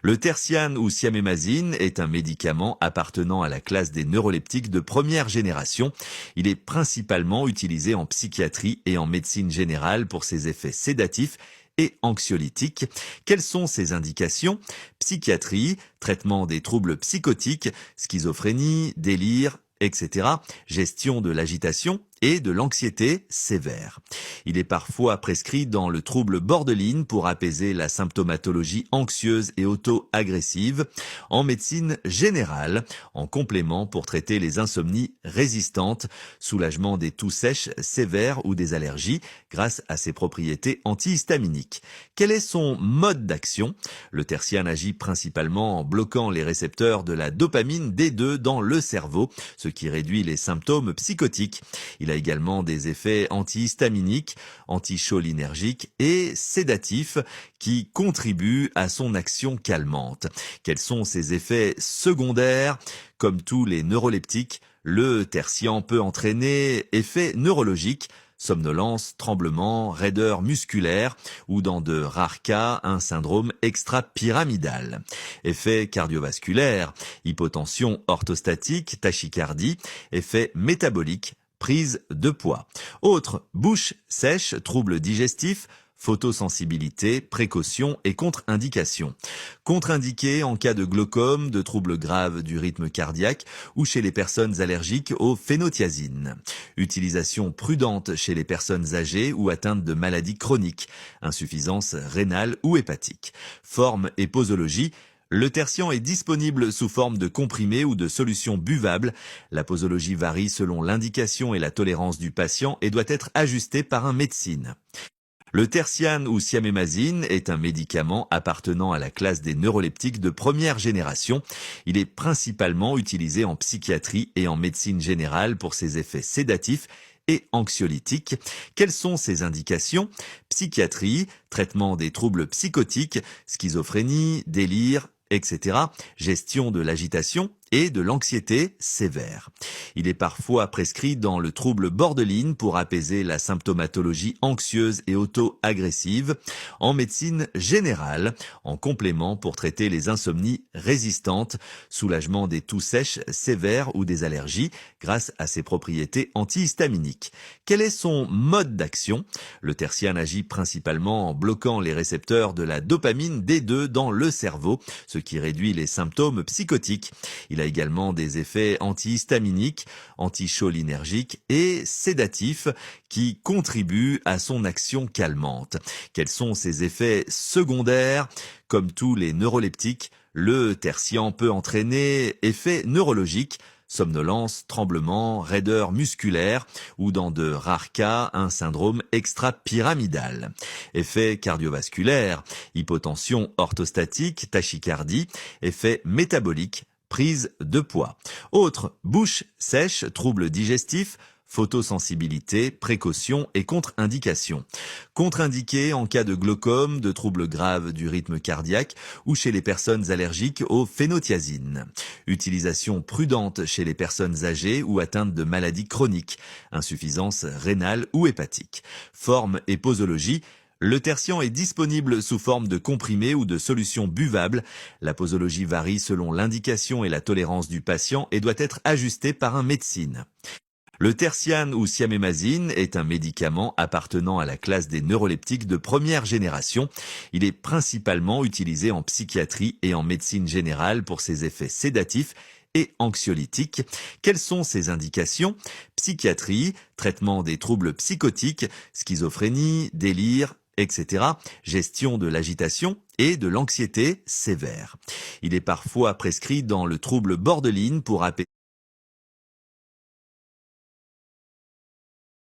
Le tertiane ou siamémazine est un médicament appartenant à la classe des neuroleptiques de première génération. Il est principalement utilisé en psychiatrie et en médecine générale pour ses effets sédatifs et anxiolytiques. Quelles sont ses indications? Psychiatrie, traitement des troubles psychotiques, schizophrénie, délire, etc., gestion de l'agitation et de l'anxiété sévère. Il est parfois prescrit dans le trouble borderline pour apaiser la symptomatologie anxieuse et auto-agressive, en médecine générale, en complément pour traiter les insomnies résistantes, soulagement des toux sèches sévères ou des allergies grâce à ses propriétés antihistaminiques. Quel est son mode d'action? Le tertiane agit principalement en bloquant les récepteurs de la dopamine D2 dans le cerveau, ce qui réduit les symptômes psychotiques. Il a également des effets antihistaminiques, anticholinergiques et sédatifs qui contribuent à son action calmante. Quels sont ses effets secondaires? Comme tous les neuroleptiques, le tertian peut entraîner effets neurologiques, somnolence, tremblement, raideur musculaire ou dans de rares cas, un syndrome extra-pyramidal. Effets cardiovasculaires, hypotension orthostatique, tachycardie, effets métaboliques, prise de poids. Autres, bouche sèche, troubles digestifs, photosensibilité, précaution et contre-indication. Contre-indiqué en cas de glaucome, de troubles graves du rythme cardiaque ou chez les personnes allergiques aux phénothiazines. Utilisation prudente chez les personnes âgées ou atteintes de maladies chroniques, insuffisance rénale ou hépatique. Forme et posologie. Le tertian est disponible sous forme de comprimés ou de solutions buvables. La posologie varie selon l'indication et la tolérance du patient et doit être ajustée par un médecin. Le tertiane ou siamémazine est un médicament appartenant à la classe des neuroleptiques de première génération. Il est principalement utilisé en psychiatrie et en médecine générale pour ses effets sédatifs et anxiolytiques. Quelles sont ses indications? Psychiatrie, traitement des troubles psychotiques, schizophrénie, délire, etc., gestion de l'agitation et de l'anxiété sévère. Il est parfois prescrit dans le trouble borderline pour apaiser la symptomatologie anxieuse et auto-agressive, en médecine générale, en complément pour traiter les insomnies résistantes, soulagement des toux sèches sévères ou des allergies grâce à ses propriétés antihistaminiques. Quel est son mode d'action? Le tertiane agit principalement en bloquant les récepteurs de la dopamine D2 dans le cerveau, ce qui réduit les symptômes psychotiques. Il a également des effets antihistaminiques, anticholinergiques et sédatifs qui contribuent à son action calmante. Quels sont ses effets secondaires? Comme tous les neuroleptiques, le tertian peut entraîner effets neurologiques, somnolence, tremblement, raideur musculaire ou dans de rares cas, un syndrome extra-pyramidal. Effets cardiovasculaires, hypotension orthostatique, tachycardie, effets métaboliques, prise de poids. Autres, bouche sèche, troubles digestifs, photosensibilité, précaution et contre-indication. Contre-indiqué en cas de glaucome, de troubles graves du rythme cardiaque ou chez les personnes allergiques aux phénothiazines. Utilisation prudente chez les personnes âgées ou atteintes de maladies chroniques, insuffisance rénale ou hépatique. Forme et posologie. Le tertian est disponible sous forme de comprimés ou de solutions buvables. La posologie varie selon l'indication et la tolérance du patient et doit être ajustée par un médecin. Le tertiane ou siamémazine est un médicament appartenant à la classe des neuroleptiques de première génération. Il est principalement utilisé en psychiatrie et en médecine générale pour ses effets sédatifs et anxiolytiques. Quelles sont ses indications? Psychiatrie, traitement des troubles psychotiques, schizophrénie, délire, etc., gestion de l'agitation et de l'anxiété sévère. Il est parfois prescrit dans le trouble borderline pour apaiser